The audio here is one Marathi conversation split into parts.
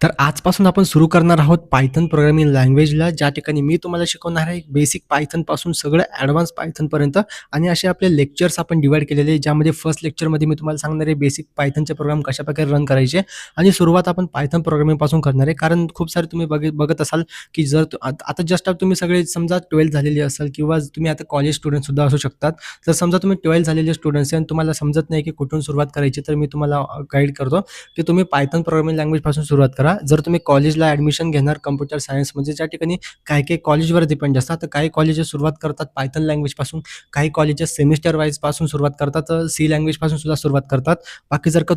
तर आजपासून आपण सुरू करणार आहोत पायथन प्रोग्रामिंग लँग्वेजला, ज्या ठिकाणी मी तुम्हाला शिकवणार आहे बेसिक पायथनपासून सगळं ॲडव्हान्स पायथनपर्यंत आणि असे आपले लेक्चर्स आपण डिव्हाईड केलेले आहे, ज्यामध्ये फर्स्ट लेक्चरमध्ये मी तुम्हाला सांगणार आहे बेसिक पायथनचे प्रोग्राम कशाप्रकारे रन करायचे आणि सुरुवात आपण पायथन प्रोग्रामिंगपासून करणार आहे. कारण खूप सारे तुम्ही बघत असाल, की जर आता जस्ट तुम्ही सगळे समजा 12th झालेली असाल किंवा तुम्ही आता कॉलेज स्टुडंटसुद्धा असू शकतात. तर समजा तुम्ही 12th झालेले स्टुडंट्स आहे आणि तुम्हाला समजत नाही की कुठून सुरुवात करायची, तर मी तुम्हाला गाईड करतो की तुम्ही पायथन प्रोग्रामिंग लँग्वेजपासून सुरुवात करा. जर तुम्ही कॉलेजला ॲडमिशन घेणार कॉम्प्युटर सायन्स म्हणजे ज्या ठिकाणी काही-काही कॉलेजवर डिपेंड असतात. तर काही कॉलेजेस सुरुवात करतात पायथन लँग्वेजपासून, काही कॉलेजेस सेमिस्टर वाईजपासून सुरुवात करतात, सी लँग्वेजपासून सुद्धा सुरुवात करतात. बाकी जर का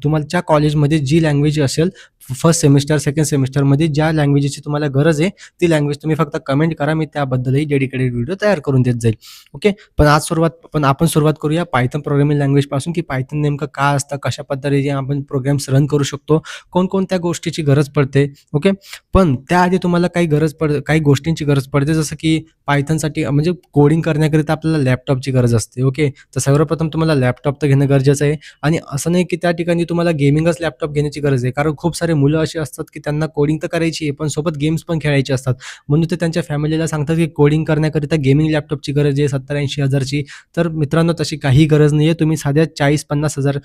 तुमच्या कॉलेजमध्ये जी लँग्वेज असेल, फर्स्ट सेमिस्टर, सेकंड सेमिस्टरमध्ये ज्या लँग्वेजची तुम्हाला गरज आहे, ती लँग्वेज तुम्ही फक्त कमेंट करा. मी त्याबद्दलही डेडिकेटेड व्हिडिओ तयार करून देत जाईल. ओके. पण आपण सुरुवात करूया पायथन प्रोग्रामिंग लँग्वेजपासून, की पायथन नेमकं काय असतं, कशा पद्धतीने आपण प्रोग्राम्स रन करू शकतो, कोणकोणत्या गोष्टीची गरज पडते. ओके. पण त्याआधी तुम्हाला काही गोष्टींची गरज पडते, जसं की पायथनसाठी म्हणजे कोडिंग करण्याकरिता आपल्याला लॅपटॉपची गरज असते. ओके. तर सर्वप्रथम तुम्हाला लॅपटॉप तर घेणं गरजेचं आहे आणि असं नाही की त्या ठिकाणी तुम्हाला गेमिंगच लॅपटॉप घेण्याची गरज आहे. कारण खूप सारे मुलं अशी असतात, की त्यांना कोडिंग तर करायची आहे, पण सोबत गेम्स पण खेळायचे असतात. म्हणून ते त्यांच्या फॅमिलीला सांगतात, की कोडिंग करण्याकरिता गेमिंग लॅपटॉपची गरज आहे 70-80 हजारची. तर मित्रांनो, तशी काही गरज नाहीये. तुम्ही साध्या 40-50 हजार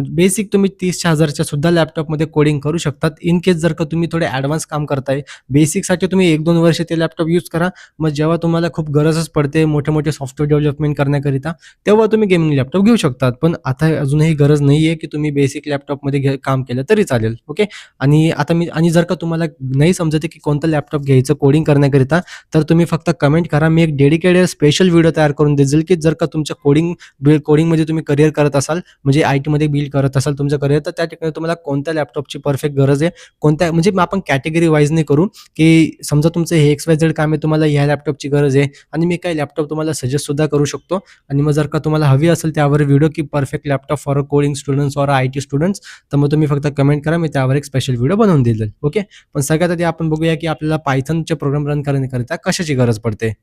बेसिक तुम्ही 30च्या हजारच्या सुद्धा लॅपटॉपमध्ये कोडिंग करू शकतात. इन केस जर का तुम्ही थोडे ॲडव्हान्स काम करताय, बेसिकसाठी तुम्ही 1-2 वर्ष ते लॅपटॉप यूज करा. मग जेव्हा तुम्हाला खूप गरजच पडते मोठे-मोठे सॉफ्टवेअर डेव्हलपमेंट करण्याकरिता, तेव्हा तुम्ही गेमिंग लॅपटॉप घेऊ शकतात. पण आता अजूनही गरज नाहीये, की तुम्ही बेसिक लॅपटॉपमध्ये काम केलं तरी चालेल. ओके. आणि जर का तुम्हाला नाही समजत आहे, की कोणतं लॅपटॉप घ्यायचं कोडिंग करण्याकरिता, तर तुम्ही फक्त कमेंट करा. मी एक डेडिकेटेड स्पेशल व्हिडिओ तयार करून देईल, की जर का तुमच्या कोडिंगमध्ये तुम्ही करियर करत असाल, म्हणजे आय-टीमध्ये बिल्ड करत असाल तुमचं करियर, तर त्या ठिकाणी तुम्हाला कोणत्या लॅपटॉपची परफेक्ट गरज आहे, म्हणजे मग आपण कॅटेगरी वाईज नाही करू, की समजा तुमचं हे XYZ काम आहे, तुम्हाला ह्या लॅपटॉपची गरज आहे आणि मी काही लॅपटॉप तुम्हाला सजेस्ट सुद्धा करू शकतो आणि मग जर का तुम्हाला हवी असेल त्यावर व्हिडिओ, की perfect laptop for coding students or IT students, तर मग तुम्ही फक्त कमेंट करा. मी त्यावर एक स्पेशल व्हिडिओ बनवून देईल. ओके. पण सगळ्यात आधी आपण बघूया, की आपल्याला पायथनचे प्रोग्राम रन करण्याकरिता कशाची गरज पडते.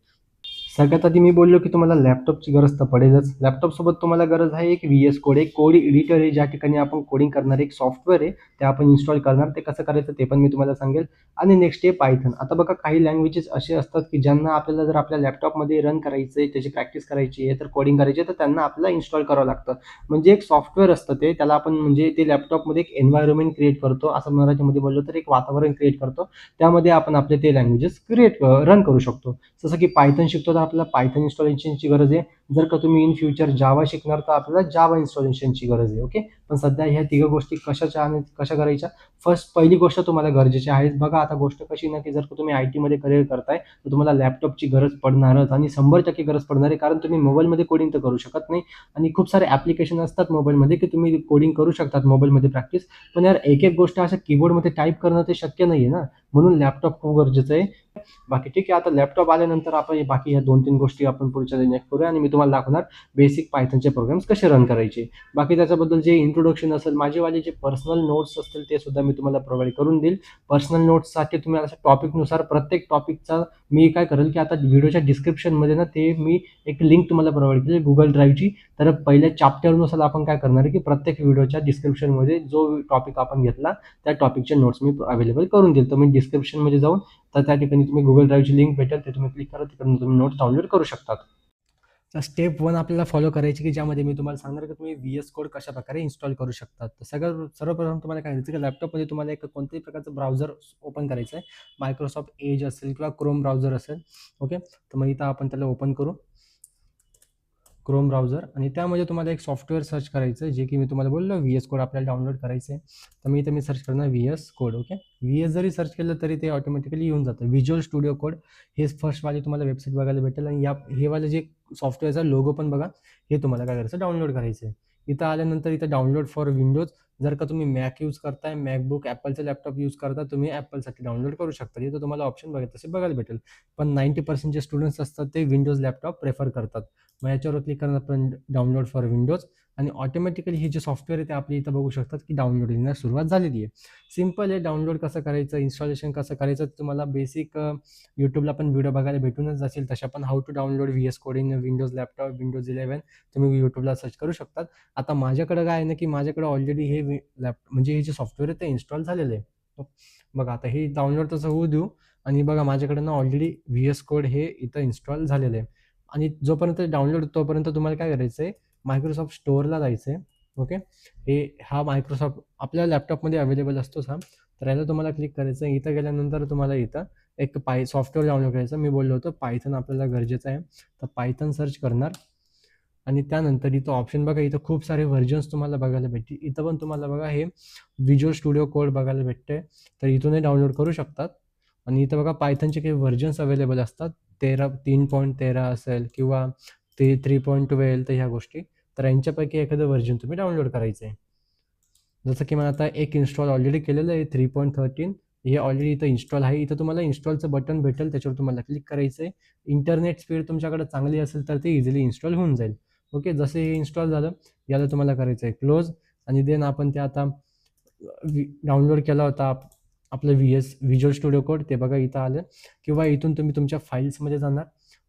सगळ्यात आधी मी बोललो, की तुम्हाला लॅपटॉपची गरज तर पडेलच. लॅपटॉपसोबत तुम्हाला गरज आहे एक VS कोड, एक कोड एडिटर आहे, ज्या ठिकाणी आपण कोडिंग करणार एक सॉफ्टवेअर आहे, ते आपण इन्स्टॉल करणार. ते कसं करायचं ते पण मी तुम्हाला सांगेल आणि नेक्स्ट आहे पायथन. आता बघा काही लँग्वेजेस असे असतात, की ज्यांना आपल्याला जर आपल्या लॅपटॉपमध्ये रन करायचं आहे, त्याची प्रॅक्टिस करायची आहे, तर कोडिंग करायची आहे, तर त्यांना आपल्याला इन्स्टॉल करावं लागतं. म्हणजे एक सॉफ्टवेअर असतं ते, त्याला आपण म्हणजे ते लॅपटॉपमध्ये एक एन्व्हायर्नमेंट क्रिएट करतो. असं मराठीमध्ये बोललो तर एक वातावरण क्रिएट करतो. त्यामध्ये आपण आपले ते लँग्वेजेस रन करू शकतो. जसं की पायथन शिकतो तर आपल्याला पायथन इन्स्टॉलेशनची गरज आहे. जर का तुम्ही इन फ्युचर जावा शिकणार तर आपल्याला जावा इन्स्टॉलेशनची गरज आहे. ओके. पण सध्या ह्या तिघा गोष्टी कशाच्या आणि कशा करायच्या? पहिली गोष्ट तुम्हाला गरजेची आहे. बघा आता गोष्ट कशी ना, की जर का तुम्ही आय-टीमध्ये करियर करताय, तर तुम्हाला लॅपटॉपची गरज पडणारच आणि 100% गरज पडणार आहे. कारण तुम्ही मोबाईलमध्ये कोडिंग तर करू शकत नाही आणि खूप सारे ॲप्लिकेशन असतात मोबाईलमध्ये, की तुम्ही कोडिंग करू शकतात मोबाईलमध्ये प्रॅक्टिस. पण यार एक-एक गोष्ट अशा कीबोर्डमध्ये टाइप करणं ते शक्य नाहीये ना. म्हणून लॅपटॉप खूप गरजेचं आहे. बाकी ठीक आहे. आता लॅपटॉप आल्यानंतर आपण बाकी ह्या 2-3 गोष्टी आपण पुढच्या नेक्स्ट करूया आणि मी तुम्हाला दाखवणार बेसिक पायथनचे प्रोग्राम्स कसे रन करायचे. बाकी त्याच्याबद्दल जे इंट्रोडक्शन असेल, माझेवाले जे पर्सनल नोट्स असतील ते सुद्धा मी तुम्हाला प्रोव्हाईड करून देईल. पर्सनल नोट्ससाठी तुम्ही असं टॉपिकनुसार प्रत्येक टॉपिकचा मी काय करेल, की आता व्हिडिओच्या डिस्क्रिप्शनमध्ये ना ते मी एक लिंक तुम्हाला प्रोव्हाईड केली Google ड्राईव्हची. तर पहिल्या चॅप्टरनुसार आपण काय करणार आहे, की प्रत्येक व्हिडिओच्या डिस्क्रिप्शनमध्ये जो टॉपिक आपण घेतला, त्या टॉपिकचे नोट्स मी अवेलेबल करून देईल. तर मी डिस्क्रिप्शनमध्ये जाऊन तर त्या ठिकाणी तुम्ही Google ड्राईव्हची लिंक भेटेल, ते तुम्ही क्लिक करा, तिकडून तुम्ही नोट्स डाउनलोड करू शकतात. तर स्टेप 1 आपल्याला फॉलो करायची, की ज्यामध्ये मी तुम्हाला सांगणार की तुम्ही VS कोड कशाप्रकारे इन्स्टॉल करू शकता. तर सर्वप्रथम तुम्हाला काय करायचं, की लॅपटॉपमध्ये तुम्हाला एक कोणत्याही प्रकारचं ब्राउझर ओपन करायचं आहे. मायक्रोसॉफ्ट एज असेल किंवा क्रोम ब्राउझर असेल. ओके. तर मग इथं आपण त्याला ओपन करू. क्रोम ब्राउझर आणि त्यामध्ये तुम्हाला एक सॉफ्टवेअर सर्च करायचं आहे, जे की मी तुम्हाला बोललो VS कोड आपल्याला डाउनलोड करायचं आहे. तर मी इथे सर्च करणार VS कोड. ओके. VS जरी सर्च केलं तरी ते ऑटोमॅटिकली येऊन जातं. व्हिज्युअल स्टुडिओ कोड हे फर्स्टवाली तुम्हाला वेबसाईट बघायला भेटेल आणि हे वाले जे सॉफ्टवेअरचा लोगो पण बघा, हे तुम्हाला काय करायचं डाउनलोड करायचं आहे. इथं आल्यानंतर इथं डाउनलोड फॉर विंडोज. जर का तुम्ही मॅक यूज करताय, मॅकबुक ॲपलचं लॅपटॉप यूज करता, तुम्ही ॲपलसाठी डाउनलोड करू शकता. इथं तुम्हाला ऑप्शन बघायला भेटेल. पण 90% जे स्टुडंट्स असतात ते विंडोज लॅपटॉप प्रेफर करतात. मग याच्यावर क्लिक करणार आपण डाउनलोड फॉर विंडोज आणि ऑटोमॅटिकली हे जे सॉफ्टवेअर आहे ते आपल्या इथं बघू शकतात, की डाउनलोडिंगला सुरुवात झालेली आहे. सिंपल आहे. डाउनलोड कसं करायचं, इन्स्टॉलेशन कसं करायचं, तुम्हाला बेसिक यूट्यूबला पण व्हिडिओ बघायला भेटूनच जातील. तशा पण how to download VS code in Windows laptop, Windows 11 तुम्ही यूट्यूबला सर्च करू शकतात. आता माझ्याकडे काय आहे ना, की माझ्याकडे ऑलरेडी हे म्हणजे हे जे सॉफ्टवेअर आहे ते इन्स्टॉल झालेलं आहे. शकतो. बघा आता हे डाउनलोड तसं होऊ देऊ आणि बघा माझ्याकडे ना ऑलरेडी व्ही-एस कोड हे इथं इन्स्टॉल झालेलं आहे आणि जोपर्यंत डाउनलोड तोपर्यंत तुम्हाला काय करायचं आहे, Microsoft स्टोअरला जायचं आहे. ओके. हा Microsoft आपल्या लॅपटॉपमध्ये अवेलेबल असतोच हा. तर याला तुम्हाला क्लिक करायचं आहे. इथं गेल्यानंतर तुम्हाला इथं एक सॉफ्टवेअर डाउनलोड करायचं. मी बोललो होतो पायथन आपल्याला गरजेचं आहे. तर पायथन सर्च करणार आणि त्यानंतर इथं ऑप्शन बघा, इथं खूप सारे व्हर्जन्स तुम्हाला बघायला भेटतील. इथं पण तुम्हाला बघा हे व्हिज्युअल स्टुडिओ कोड बघायला भेटते. तर इथूनही डाउनलोड करू शकतात आणि इथं बघा पायथनचे काही व्हर्जन्स अवेलेबल असतात. 3.13 असेल किंवा ते 3.12 तर ह्या गोष्टी. तर यांच्यापैकी एखादं व्हर्जन तुम्ही डाउनलोड करायचं आहे. जसं की मला आता एक इन्स्टॉल ऑलरेडी केलेलं आहे 3.13. हे ऑलरेडी इथं इन्स्टॉल आहे. इथं तुम्हाला इन्स्टॉलचं बटन भेटेल, त्याच्यावर तुम्हाला क्लिक करायचं आहे. इंटरनेट स्पीड तुमच्याकडे चांगली असेल तर ते इझिली इन्स्टॉल होऊन जाईल. ओके. जसे हे इन्स्टॉल झालं, याला तुम्हाला करायचं आहे क्लोज आणि देन आपण ते आता डाउनलोड केला होता आपलं व्हिज्युअल स्टुडिओ कोड, ते बघा इथं आलं किंवा इथून तुम्ही तुमच्या फाईल्समध्ये जाणार.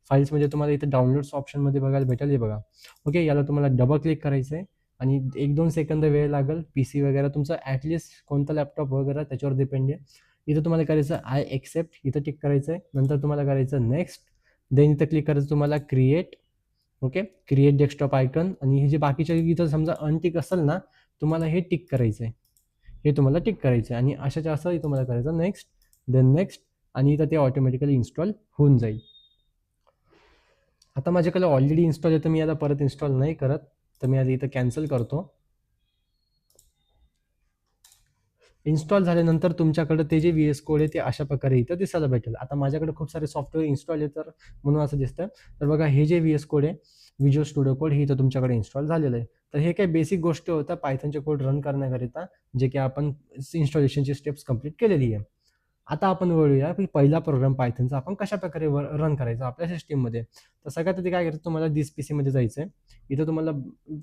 फाईल्समध्ये तुम्हाला इथं डाउनलोड्स ऑप्शनमध्ये बघायला भेटेल, हे बघा. ओके. याला तुम्हाला डबल क्लिक करायचं आहे आणि 1-2 सेकंद वेळ लागेल. PC वगैरे तुमचं ॲटलिस्ट कोणता लॅपटॉप वगैरे त्याच्यावर डिपेंड आहे. इथं तुम्हाला करायचं आय एक्सेप्ट, इथं टिक करायचं आहे. नंतर तुम्हाला करायचं नेक्स्ट, देन इथं क्लिक करायचं तुम्हाला create. Okay. Create desktop icon आणि हे जे बाकीचे इथं समजा अनटिक असेल ना, तुम्हाला हे टिक करायचं आहे. हे तुम्हाला टिक करायचं आहे आणि अशाच्या असं तुम्हाला करायचं नेक्स्ट, देन नेक्स्ट आणि इथं ते ऑटोमॅटिकली इन्स्टॉल होऊन जाईल. आता माझ्याकडे ऑलरेडी इन्स्टॉल आहे, तर मी आता परत इन्स्टॉल नाही करत. तर मी आता इथं कॅन्सल करतो. इन्स्टॉल झाल्यानंतर तुमच्याकडे ते जे व्ही-एस कोड आहे ते अशा प्रकारे इथं दिसायला भेटेल. आता माझ्याकडे खूप सारे सॉफ्टवेअर इन्स्टॉल आहे, तर म्हणून असं दिसतं. तर बघा हे जे व्ही-एस कोड आहे, व्हिज्युअल स्टुडिओ कोड, हे इथं तुमच्याकडे इन्स्टॉल झालेलं आहे. तर हे काही बेसिक गोष्टी होत्या पायथनचे कोड रन करण्याकरिता, जे की आपण इन्स्टॉलेशनची स्टेप्स कंप्लीट केलेली आहे. आता आपण वळूया की पहिला प्रोग्राम पायथनचा आपण कशाप्रकारे रन करायचा आपल्या सिस्टममध्ये. तर सगळ्यात आधी काय करायचं, तुम्हाला दिस पीसीमध्ये जायचं आहे. इथं तुम्हाला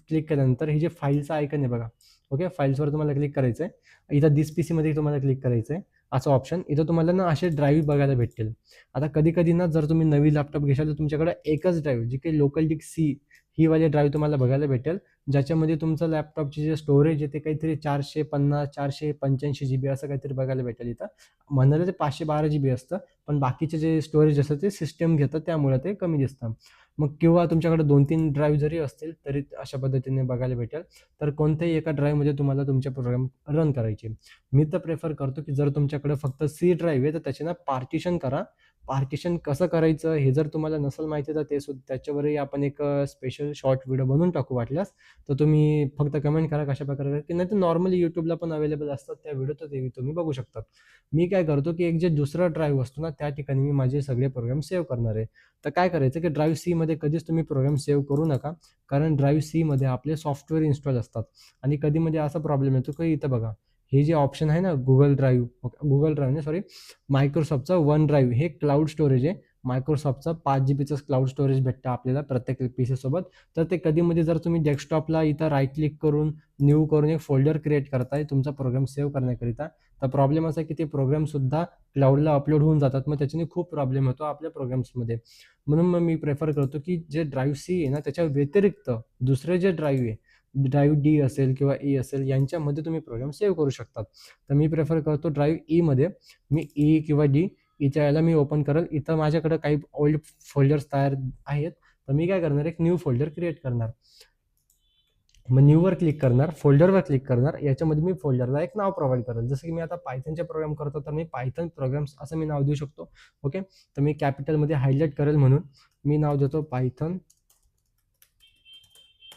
क्लिक केल्यानंतर हे जे फाईलचं आयकन आहे बघा. ओके. फाईल्सवर तुम्हाला क्लिक करायचं आहे. इथं दिस पीसीमध्ये तुम्हाला क्लिक करायचं आहे. असं ऑप्शन इथं तुम्हाला ना असे ड्राईव्ह बघायला भेटतील. आता कधी-कधी ना जर तुम्ही नवीन लॅपटॉप घेशाल तर तुमच्याकडे एकच ड्राईव्ह, जी काही लोकल डिस्क सी ही वाली ड्राईव्ह तुम्हाला बघायला भेटेल, ज्याच्यामध्ये तुमचं लॅपटॉपचे जे स्टोरेज आहे ते काहीतरी 450, 485 GB असं काहीतरी बघायला भेटेल इथं. म्हणाले ते 512 GB असतं, पण बाकीचे जे स्टोरेज असतं ते सिस्टम घेतं, त्यामुळे ते कमी दिसतं. मग किंवा तुमच्याकडे 2-3 ड्राईव्ह जरी असतील तरी अशा पद्धतीने बघायला भेटेल. तर कोणत्याही एका ड्राईव्हमध्ये तुम्हाला तुमचे प्रोग्राम रन करायचे. मी तर प्रेफर करतो की जर तुमच्याकडे फक्त सी ड्राईव्ह आहे तर त्याचे ना पार्टिशन करा. पार्टिशन कसं करायचं हे जर तुम्हाला नसेल माहिती तर ते त्याच्यावरही आपण एक स्पेशल शॉर्ट व्हिडिओ बनवून टाकू वाटल्यास. तर तुम्ही फक्त कमेंट करा कशाप्रकारे की नाही तर नॉर्मली YouTubeला पण अवेलेबल असतात त्या व्हिडिओ, तर ते तुम्ही बघू शकता. मी काय करतो की एक जे दुसरा ड्राईव्ह असतो ना, त्या ठिकाणी मी माझे सगळे प्रोग्राम सेव्ह करणार आहे. तर काय करायचं की ड्राईव्ह सीमध्ये कधीच तुम्ही प्रोग्राम सेव्ह करू नका, कारण ड्राईव्ह सीमध्ये आपले सॉफ्टवेअर इन्स्टॉल असतात आणि कधीमध्ये असा प्रॉब्लेम येतो की इथं बघा, हे जे ऑप्शन आहे ना गुगल ड्राईव्ह नाही सॉरी, मायक्रोसॉफ्टचा वन ड्राईव्ह हे क्लाउड स्टोरेज आहे. मायक्रोसॉफ्टचा 5 GBचं क्लाउड स्टोरेज भेटतं आपल्याला प्रत्येक PC सोबत. तर ते कधीमध्ये जर तुम्ही डेस्कटॉपला इथं राईट क्लिक करून न्यू करून एक फोल्डर क्रिएट करताय तुमचा प्रोग्राम सेव्ह करण्याकरिता, तर प्रॉब्लेम असा आहे की ते प्रोग्रामसुद्धा क्लाउडला अपलोड होऊन जातात. मग त्याच्याने खूप प्रॉब्लेम होतो आपल्या प्रोग्राम्समध्ये. म्हणून मग मी प्रेफर करतो की जे ड्राईव्ह सी आहे ना, त्याच्या व्यतिरिक्त दुसरे जे ड्राईव्ह आहे, ड्राईव्ह डी असेल किंवा ई असेल, यांच्यामध्ये तुम्ही प्रोग्राम सेव्ह करू शकतात. तर मी प्रेफर करतो ड्राईव्ह ईमध्ये. मी ई किंवा डी इथं याला मी ओपन करेल. इथं माझ्याकडे काही ओल्ड फोल्डर्स तयार आहेत. तर मी काय करणार, एक न्यू फोल्डर क्रिएट करणार. मग न्यूवर क्लिक करणार, फोल्डरवर क्लिक करणार. याच्यामध्ये मी फोल्डरला एक नाव प्रोव्हाइड करेल. जसं की मी आता पायथनचे प्रोग्राम करतो, तर मी पायथन प्रोग्राम्स असं मी नाव देऊ शकतो. ओके. तर मी कॅपिटलमध्ये हायलाइट करेल म्हणून मी नाव देतो पायथन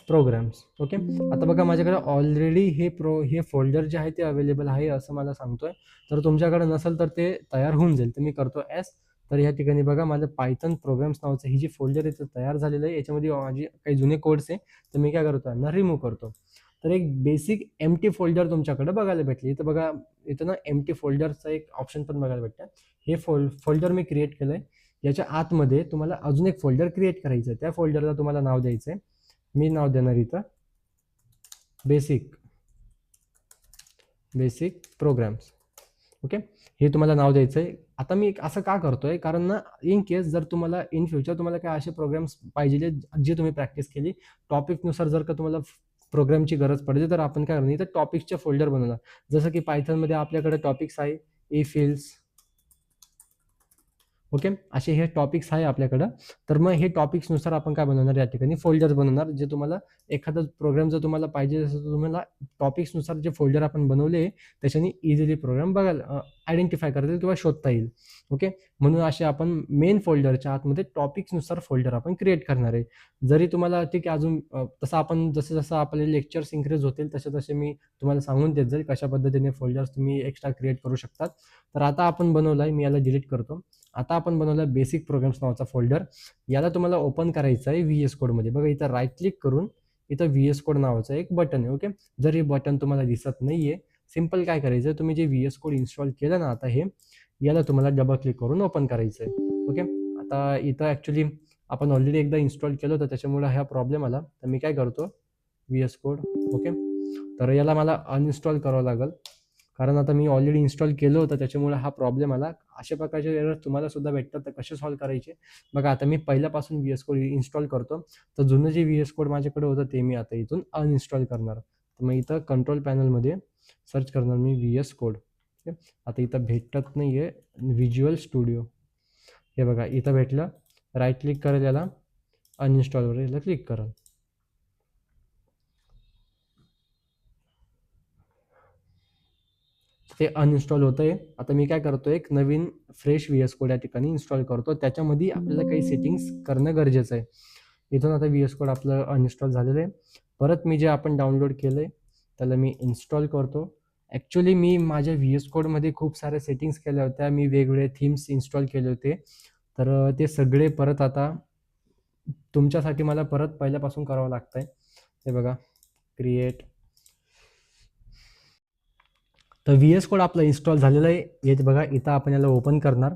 प्रोग्राम्स. ओके. आता बघा माझ्याकडे ऑलरेडी हे फोल्डर जे आहे ते अवेलेबल आहे असं मला सांगतोय. तर तुमच्याकडे नसेल तर ते तयार होऊन जाईल. तर मी करतो एस. तर या ठिकाणी बघा माझं पायथन प्रोग्राम्स नावाचं ही जी फोल्डर आहे ते तयार झालेलं आहे. याच्यामध्ये माझी काही जुने कोड्स आहे. तर मी काय करतो, यांना रिमूव्ह करतो. तर एक बेसिक एम्प्टी फोल्डर तुमच्याकडे बघायला भेटली. इथं बघा, इथं ना एम्प्टी फोल्डरचा एक ऑप्शन पण बघायला भेटतं. हे फोल्डर मी क्रिएट केलंय. याच्या आतमध्ये तुम्हाला अजून एक फोल्डर क्रिएट करायचं आहे. त्या फोल्डरला तुम्हाला नाव द्यायचं आहे. मी नाव देणार इथं बेसिक प्रोग्राम्स. ओके. हे तुम्हाला नाव द्यायचं आहे. आता मी असं का करतोय, कारण ना इन केस जर तुम्हाला इन फ्युचर तुम्हाला काय असे प्रोग्राम्स पाहिजे जे तुम्ही प्रॅक्टिस केली, टॉपिकनुसार जर का तुम्हाला प्रोग्रामची गरज पडते, तर आपण काय करणार इथं टॉपिक्सचे फोल्डर बनवणार. जसं की पायथनमध्ये आपल्याकडे टॉपिक्स आहे, ई फील्ड्स, ओके. असे हे टॉपिक्स आहे आपल्याकडं. तर मग हे टॉपिक्सनुसार आपण काय बनवणार या ठिकाणी फोल्डर्स बनवणार. जे तुम्हाला एखादा प्रोग्राम जर तुम्हाला पाहिजे असेल तर तुम्हाला टॉपिक्सनुसार जे फोल्डर आपण बनवले त्याच्याने इझिली प्रोग्राम बघायला आयडेंटिफाय करता येईल किंवा शोधता येईल. ओके. म्हणून असे आपण मेन फोल्डरच्या आतमध्ये टॉपिक्सनुसार फोल्डर आपण क्रिएट करणार आहे. जरी तुम्हाला ठीक आहे अजून तसं आपण जसं आपले लेक्चर्स इन्क्रीज होतील तसे मी तुम्हाला सांगून देत जाईल कशा पद्धतीने फोल्डर्स तुम्ही एक्स्ट्रा क्रिएट करू शकतात. तर आता आपण बनवलाय, मी याला डिलीट करतो. आता आपण बनवला बेसिक प्रोग्राम्स नावाचा फोल्डर. याला तुम्हाला ओपन करायचं आहे व्ही एस कोडमध्ये. बघा इथं राईट क्लिक करून इथं व्ही एस कोड नावाचं एक बटन आहे. ओके. जर हे बटन तुम्हाला दिसत नाहीये, सिंपल काय करायचं, तुम्ही जे व्ही एस कोड इन्स्टॉल केलं ना आता हे, याला तुम्हाला डबल क्लिक करून ओपन करायचं आहे. ओके. आता इथं ॲक्च्युली आपण ऑलरेडी एकदा इन्स्टॉल केलं होतं त्याच्यामुळे हा प्रॉब्लेम आला. तर मी काय करतो, व्ही एस कोड, ओके. तर याला मला अनइन्स्टॉल करावं लागेल. कारण आता मी ऑलरेडी इन्स्टॉल केलं होतं त्याच्यामुळे हा प्रॉब्लेम आला. अशा प्रकारचे एरर तुम्हाला सुद्धा भेटतात, तर कसे सॉल्व्ह करायचे बघा. आता मी पहिल्यापासून व्ही एस कोड इन्स्टॉल करतो. तर जुनं जे व्ही एस कोड माझ्याकडे होतं ते मी आता इथून अनइन्स्टॉल करणार. तर मग इथं कंट्रोल पॅनलमध्ये सर्च करणार मी व्ही एस कोड. आता इथं भेटत नाही आहे व्हिज्युअल स्टुडिओ. हे बघा इथं भेटलं. राईट क्लिक करेल याला, अनइन्स्टॉलवर याला क्लिक कराल. ते अनइन्स्टॉल होतं आहे. आता मी काय करतो, एक नवीन फ्रेश व्ही एस कोड या ठिकाणी इन्स्टॉल करतो. त्याच्यामध्ये आपल्याला काही सेटिंग्स करणं गरजेचं आहे. इथून आता व्ही एस कोड आपलं अनइन्स्टॉल झालेलं आहे. परत मी जे आपण डाउनलोड केलं आहे त्याला मी इन्स्टॉल करतो. ॲक्च्युली मी माझ्या व्ही एस कोडमध्ये खूप साऱ्या सेटिंग्स केल्या होत्या. मी वेगवेगळे थीम्स इन्स्टॉल केले होते. तर ते सगळे परत आता तुमच्यासाठी मला परत पहिल्यापासून करावं लागतं आहे. हे बघा, क्रिएट. तर व्ही एस कोड आपला इन्स्टॉल झालेला आहे. येत बघा इथं आपण याला ओपन करणार.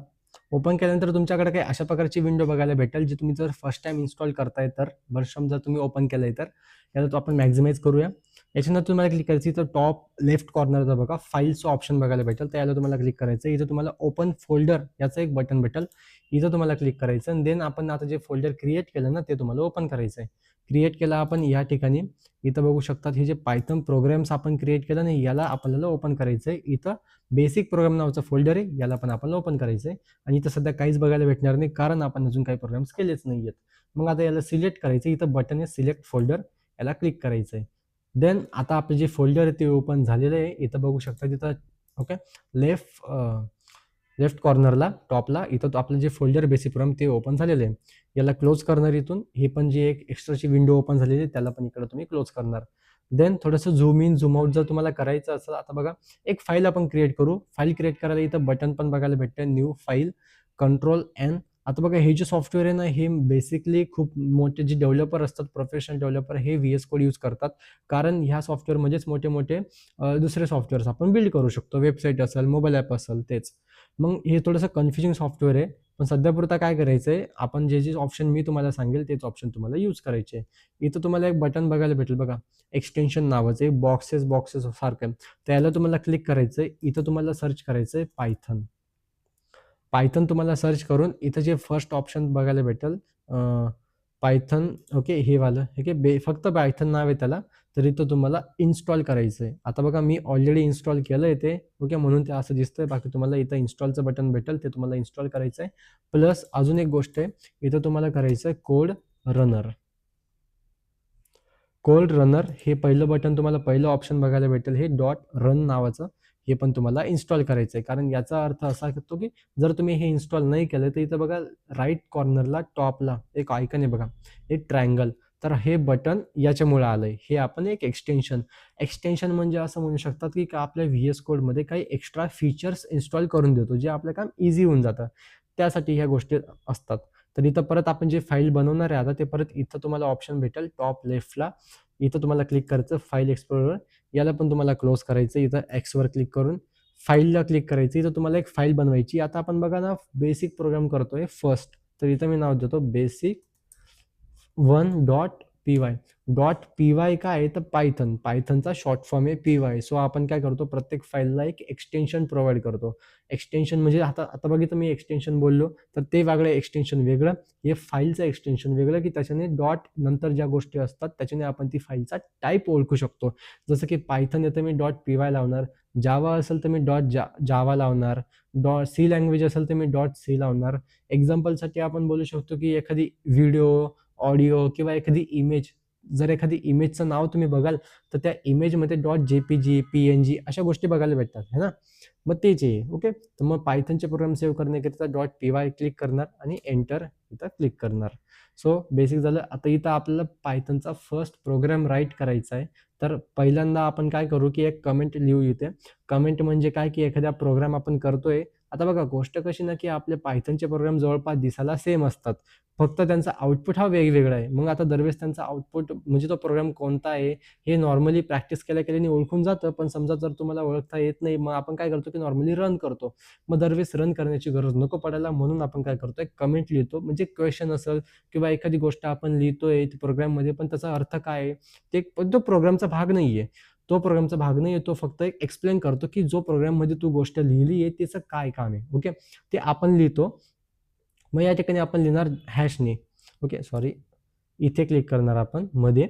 ओपन केल्यानंतर तुमच्याकडे काही अशा प्रकारची विंडो बघायला भेटेल, जी तुम्ही जर फर्स्ट टाइम इन्स्टॉल करताय तर. वर्षम जर तुम्ही ओपन केलं आहे तर याला तो आपण मॅक्झिमाइज करूया. याच्यानंतर तुम्हाला क्लिक करायचं, इथं टॉप लेफ्ट कॉर्नरचा बघा फाईलचं ऑप्शन बघायला भेटेल. तर याला तुम्हाला क्लिक करायचं. इथं तुम्हाला ओपन फोल्डर याचं एक बटन भेटेल. इथं तुम्हाला क्लिक करायचं आणि देन आपण आता जे फोल्डर क्रिएट केलं ना ते तुम्हाला ओपन करायचं आहे. क्रिएट केलं आपण या ठिकाणी. इथं बघू शकतात हे जे पायथन प्रोग्राम्स आपण क्रिएट केलं ना याला आपल्याला ओपन करायचं आहे. इथं बेसिक प्रोग्राम नावाचं फोल्डर आहे, याला पण आपल्याला ओपन करायचं आहे. आणि इथं सध्या काहीच बघायला भेटणार नाही कारण आपण अजून काही प्रोग्राम्स केलेच नाही आहेत. मग आता याला सिलेक्ट करायचं. इथं बटन आहे सिलेक्ट फोल्डर, याला क्लिक करायचं आहे. देन आता आपलं जे फोल्डर आहे ते ओपन झालेलं आहे. इथं बघू शकता तिथं, ओके, लेफ्ट कॉर्नरला टॉपला इथं तो आपलं जे फोल्डर बेसिक प्रोग्राम ते ओपन झालेलं आहे. याला क्लोज करणार इथून. हे पण जे एक एक्स्ट्राची विंडो ओपन झालेली आहे त्याला पण इकडे तुम्ही क्लोज करणार. देन थोडंसं झूम इन झूम आउट जर तुम्हाला करायचं असेल, आता बघा एक फाईल आपण क्रिएट करू. फाईल क्रिएट करायला इथं बटन पण बघायला भेटतं, न्यू फाईल, कंट्रोल एन. आता बघा हे जे सॉफ्टवेअर आहे ना हे बेसिकली खूप मोठे जे डेव्हलपर असतात, प्रोफेशनल डेव्हलपर, हे व्ही एस कोड यूज करतात. कारण ह्या सॉफ्टवेअरमध्येच मोठे मोठे दुसरे सॉफ्टवेअर्स आपण बिल्ड करू शकतो. वेबसाईट असेल, मोबाईल ॲप असेल तेच. मग हे थोडंसं कन्फ्युजिंग सॉफ्टवेअर आहे. पण सध्यापुरता काय करायचं आहे, आपण जे ऑप्शन मी तुम्हाला सांगेल तेच ऑप्शन तुम्हाला यूज करायचे आहे. इथं तुम्हाला एक बटन बघायला भेटेल बघा, एक्सटेन्शन नावाचं आहे, बॉक्सेस सारखं. त्याला तुम्हाला क्लिक करायचं आहे. इथं तुम्हाला सर्च करायचं आहे पायथन. पायथन तुम्हाला सर्च करून इथं जे फर्स्ट ऑप्शन बघायला भेटेल पायथन, ओके, हे वालं, ओके, फक्त पायथन नाव आहे त्याला. तर इथं तुम्हाला इन्स्टॉल करायचं आहे. आता बघा मी ऑलरेडी इन्स्टॉल केलं आहे ते, ओके, म्हणून ते असं दिसतंय. बाकी तुम्हाला इथं इन्स्टॉलचं बटन भेटेल, ते तुम्हाला इन्स्टॉल करायचं आहे. प्लस अजून एक गोष्ट आहे, इथं तुम्हाला करायचं आहे कोड रनर. कोड रनर हे पहिलं बटन तुम्हाला पहिलं ऑप्शन बघायला भेटेल, हे डॉट रन नावाचं. हे पण तुम्हाला इन्स्टॉल करायचं आहे. कारण याचा अर्थ असा होतो की जर तुम्ही हे इन्स्टॉल नाही केलं तर इथं बघा राईट कॉर्नरला टॉपला एक आयकन आहे बघा, एक ट्रायंगल. तर हे बटन याच्यामुळे आलंय. हे आपण एक एक्सटेन्शन म्हणजे असं म्हणू शकतात की आपल्या व्ही एस कोडमध्ये काही एक्स्ट्रा फीचर्स इन्स्टॉल करून देतो, जे आपलं काम इझी होऊन जातं. त्यासाठी ह्या गोष्टी असतात. तर इथं परत आपण जे फाईल बनवणार आहे आता ते परत इथं तुम्हाला ऑप्शन भेटेल टॉप लेफ्टला. इथं तुम्हाला क्लिक करायचं फाईल एक्सप्लोरर. याला पण तुम्हाला क्लोज करायचं. इथं एक्सवर क्लिक करून फाईलला क्लिक करायचं. इथं तुम्हाला एक फाईल बनवायची. आता आपण बघा ना बेसिक प्रोग्राम करतोय फर्स्ट, तर इथं मी नाव देतो basic 1 P Y. Dot P Y काय आहे तर पायथनचा शॉर्ट फॉर्म आहे पी वाय. सो आपण काय करतो प्रत्येक फाईलला एक एक्सटेन्शन प्रोव्हाइड करतो. एक्सटेन्शन म्हणजे आता आता बघितलं मी एक्सटेन्शन बोललो तर ते वेगळं एक्सटेन्शन वेगळं, हे फाईलचं एक्सटेन्शन वेगळं, की त्याच्याने डॉट नंतर ज्या गोष्टी असतात त्याच्याने आपण ती फाईलचा टाईप ओळखू शकतो. जसं की पायथन येतं मी डॉट पी वाय लावणार, जावा असेल तर मी डॉट जावा लावणार, सी लँग्वेज असेल तर मी डॉट सी लावणार. एक्झाम्पलसाठी आपण बोलू शकतो की एखादी व्हिडिओ, ऑडिओ किंवा एखादी इमेज, जर एखादी इमेजचं नाव तुम्ही बघाल तर त्या इमेजमध्ये डॉट जेपीजी, पीएनजी अशा गोष्टी बघायला भेटतात है ना. मग तेच आहे. ओके, तर मग पायथनचे प्रोग्राम सेव्ह करण्याकरिता डॉट पी वाय क्लिक करणार आणि एंटर इथं क्लिक करणार. सो बेसिक झालं. आता इथं आपल्याला पायथनचा फर्स्ट प्रोग्राम राईट करायचा आहे. तर पहिल्यांदा आपण काय करू की एक कमेंट लिहू इथे. कमेंट म्हणजे काय की एखादा प्रोग्राम आपण करतोय. आता बघा गोष्ट कशी ना की आपले पायथनचे प्रोग्राम जवळपास दिसायला सेम असतात, फक्त त्यांचा आउटपुट हा वेगवेगळा आहे. मग आता दरवेळेस त्यांचा आउटपुट म्हणजे तो प्रोग्राम कोणता आहे हे नॉर्मली प्रॅक्टिस केल्याने ओळखून जातं. पण समजा जर तुम्हाला ओळखता येत नाही मग आपण काय करतो की नॉर्मली रन करतो. मग दरवेळेस रन करण्याची गरज नको पडायला म्हणून आपण काय करतो एक कमेंट लिहितो. म्हणजे क्वेश्चन असेल किंवा एखादी गोष्ट आपण लिहितोय प्रोग्राममध्ये पण त्याचा अर्थ काय आहे ते, पण तो प्रोग्रामचा भाग नाहीये. तो प्रोग्रामचा भाग नाही आहे, तो फक्त एक एक्सप्लेन करतो की जो प्रोग्राममध्ये तू गोष्ट लिहिली आहे त्याचं काय काम आहे. ओके, ते आपण लिहितो. मग या ठिकाणी आपण लिहिणार हॅशने. ओके सॉरी, इथे क्लिक करणार आपण, मध्ये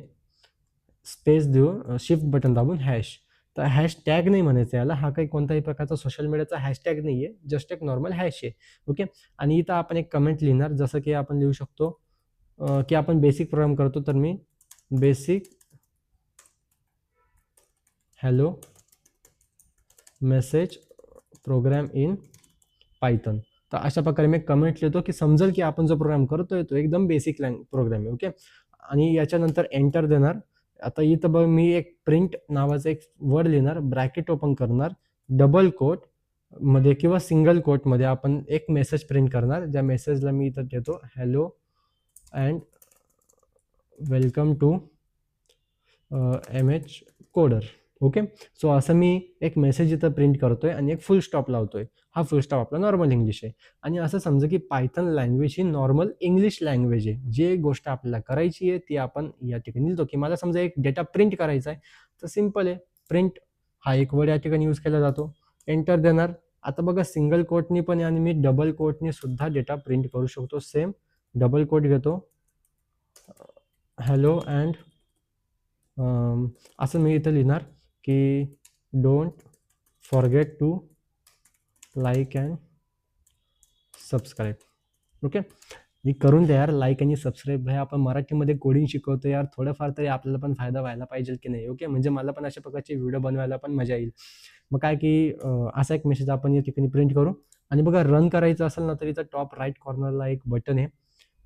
स्पेस देऊ, शिफ्ट बटन दाबून हॅश. तर हॅश टॅग नाही म्हणायचं याला, हा काही कोणत्याही प्रकारचा सोशल मीडियाचा हॅशटॅग नाही आहे, जस्ट एक नॉर्मल हॅश आहे. ओके, आणि इथं आपण एक कमेंट लिहिणार, जसं की आपण लिहू शकतो की आपण बेसिक प्रोग्राम करतो तर मी basic hello message program in Python. तर अशा प्रकारे मी कमेंट लिहितो की समजेल की आपण जो प्रोग्राम करतोय तो एकदम बेसिक प्रोग्राम आहे. ओके, आणि याच्यानंतर एंटर देणार. आता इथं बघ मी एक प्रिंट नावाचं एक वर्ड लिहिणार, ब्रॅकेट ओपन करणार, डबल कोट मध्ये किंवा सिंगल कोटमध्ये आपण एक मेसेज प्रिंट करणार. ज्या मेसेजला मी इथं देतो hello and welcome to M H coder. Okay, so असं मी एक मेसेज इथं प्रिंट करतोय आणि एक फुल स्टॉप लावतोय. हा फुल स्टॉप आपला नॉर्मल इंग्लिश आहे. आणि असं समजा की पायथन लँग्वेज ही नॉर्मल इंग्लिश लँग्वेज आहे. जे गोष्ट आपल्याला करायची आहे ती आपण या ठिकाणी लिहितो. की मला समजा एक डेटा प्रिंट करायचा आहे तर सिम्पल आहे, प्रिंट हा एक वर्ड या ठिकाणी यूज केला जातो. एंटर देणार. आता बघा सिंगल कोटनी पण आणि मी डबल कोटनी सुद्धा डेटा प्रिंट करू शकतो. सेम डबल कोट घेतो, हॅलो अँड असं मी इथं लिहिणार की don't forget to like and subscribe. Okay, मी करून द्या यार लाईक आणि सबस्क्राईब. भाई आपण मराठीमध्ये कोडिंग शिकवतो यार, थोडंफार तरी आपल्याला पण फायदा व्हायला पाहिजे की नाही. ओके, म्हणजे मला पण अशा प्रकारचे व्हिडिओ बनवायला पण मजा येईल. मग काय की असा एक मेसेज आपण या ठिकाणी प्रिंट करू. आणि बघा रन करायचं असेल ना तर इथं टॉप राईट कॉर्नरला एक बटन आहे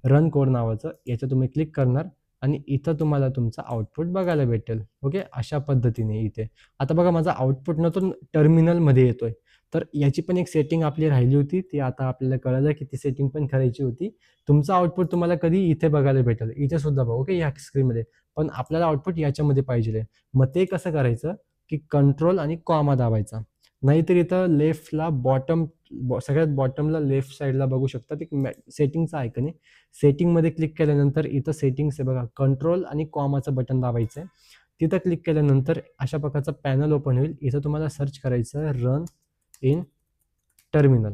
रन कोड नावाचं, याचं तुम्ही क्लिक करणार आणि इथं तुम्हाला तुमचा आउटपुट बघायला भेटेल. ओके, अशा पद्धतीने इथे आता बघा माझा आउटपुट न तो टर्मिनलमध्ये येतोय. तर याची पण एक सेटिंग आपली राहिली होती, ती आता आपल्याला कळलं की ती सेटिंग पण करायची होती. तुमचं आउटपुट तुम्हाला कधी इथे बघायला भेटेल, इथे सुद्धा बघा. ओके, या स्क्रीनमध्ये, पण आपल्याला आउटपुट याच्यामध्ये पाहिजे. मग ते कसं करायचं की कंट्रोल आणि कॉमा दाबायचा, नाहीतर इथं लेफ्टला सगळ्यात बॉटमला लेफ्ट साईडला बघू शकता एक सेटिंगचा आयकन आहे. सेटिंगमध्ये क्लिक केल्यानंतर इथं सेटिंग्स आहे बघा, कंट्रोल आणि कॉमाचं बटन दाबायचं आहे. तिथं क्लिक केल्यानंतर अशा प्रकारचा पॅनल ओपन होईल. इथं तुम्हाला सर्च करायचं रन इन टर्मिनल.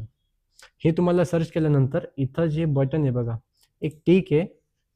हे तुम्हाला सर्च केल्यानंतर इथं जे बटन आहे बघा एक टिक आहे,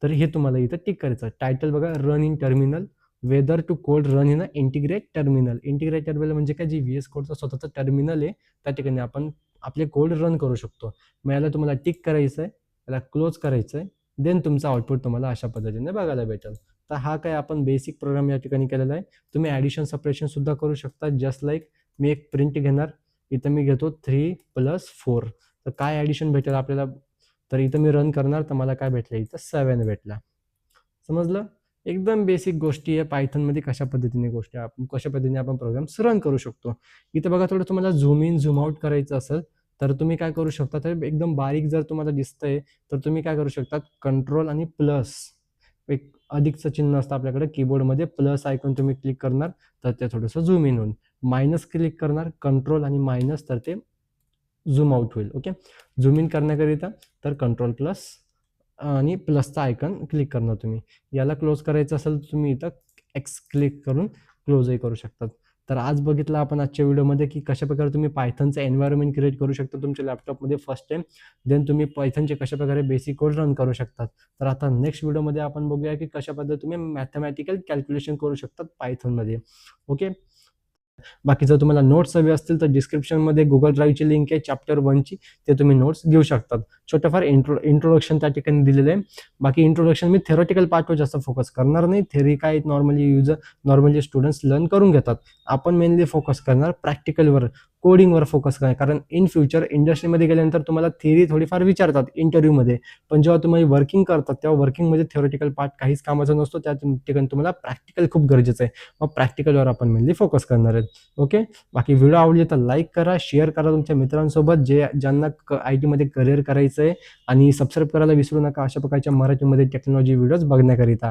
तर हे तुम्हाला इथं टिक करायचं. टायटल बघा run in terminal, whether to code run in integrate terminal. Integrate terminal म्हणजे काय, जी व्ही एस कोडचा स्वतःचं टर्मिनल आहे त्या ठिकाणी आपण आपले कोड रन करू शकतो. मग याला तुम्हाला टिक करायचं आहे, याला क्लोज करायचं आहे, देन तुमचा आउटपुट तुम्हाला अशा पद्धतीने बघायला भेटेल. तर हा काय आपण बेसिक प्रोग्राम या ठिकाणी केलेला आहे. तुम्ही ॲडिशन सपरेशन सुद्धा करू शकता. जस्ट लाईक मी एक प्रिंट घेणार, इथं मी घेतो 3+4. तर काय ॲडिशन भेटेल आपल्याला, तर इथं मी रन करणार तर मला काय भेटलं, इथं 7 भेटला. समजलं, एकदम बेसिक गोष्टी आहे पायथनमध्ये कशा पद्धतीने आपण प्रोग्राम्स रन करू शकतो. इथं बघा थोडं तुम्हाला झूम इन झूम आउट करायचं असेल तर तुम्ही काय करू शकता, तर एकदम बारीक जर तुम्हाला दिसतंय तर तुम्ही काय करू शकता, कंट्रोल आणि प्लस, एक अधिकचं चिन्ह असतं आपल्याकडे कीबोर्डमध्ये, प्लस आयकॉन तुम्ही क्लिक करणार तर ते थोडंसं झूम इन होईल. मायनस क्लिक करणार कंट्रोल आणि मायनस तर ते झूम आउट होईल. ओके, झूम इन करण्याकरिता तर कंट्रोल प्लस आणि प्लसचा आयकॉन क्लिक करणार तुम्ही. याला क्लोज करायचं असेल तर तुम्ही इथं एक्स क्लिक करून क्लोजही करू शकतात. तर आज बघितलं आपण आजच्या व्हिडिओमध्ये की कशाप्रकारे तुम्ही पायथनचं एन्व्हायर्नमेंट क्रिएट करू शकता तुमच्या लॅपटॉपमध्ये फर्स्ट टाईम. देन तुम्ही पायथनचे कशाप्रकारे बेसिक कोड रन करू शकतात. तर आता नेक्स्ट व्हिडिओमध्ये आपण बघूया की कशा पद्धतीने तुम्ही मॅथमॅटिकल कॅल्क्युलेशन करू शकतात पायथनमध्ये. ओके. बाकी जर तुम्हाला नोट्स हवे असतील तर डिस्क्रिप्शनमध्ये गुगल ड्राईव्हची लिंक आहे चॅप्टर 1ची, ते तुम्ही नोट्स घेऊ शकतात. छोटंफार इंट्रोडक्शन त्या ठिकाणी दिलेलं आहे. बाकी इंट्रोडक्शन मी थेरोटिकल पार्टवर जास्त फोकस करणार नाही. थेरी काय नॉर्मली स्टुडंट्स लर्न करून घेतात. आपण मेनली फोकस करणार प्रॅक्टिकलवर, कोडिंगवर फोकस करणार. कारण इन फ्युचर इंडस्ट्रीमध्ये गेल्यानंतर तुम्हाला थिअरी थोडीफार विचारतात इंटरव्ह्यूमध्ये, पण जेव्हा तुम्ही वर्किंग करतात तेव्हा वर्किंगमध्ये थेरोटिकल पार्ट काहीच कामाचा नसतो. त्या ठिकाणी तुम्हाला प्रॅक्टिकल खूप गरजेचं आहे. मग प्रॅक्टिकलवर आपण मेनली फोकस करणार आहेत. ओके. बाकी व्हिडिओ आवडली तर लाईक करा, शेअर करा तुमच्या मित्रांसोबत ज्यांना IT मध्ये करिअर करायचं आहे, आणि सबस्क्राईब करायला विसरू नका अशा प्रकारच्या मराठीमध्ये टेक्नॉलॉजी व्हिडिओज बघण्याकरिता.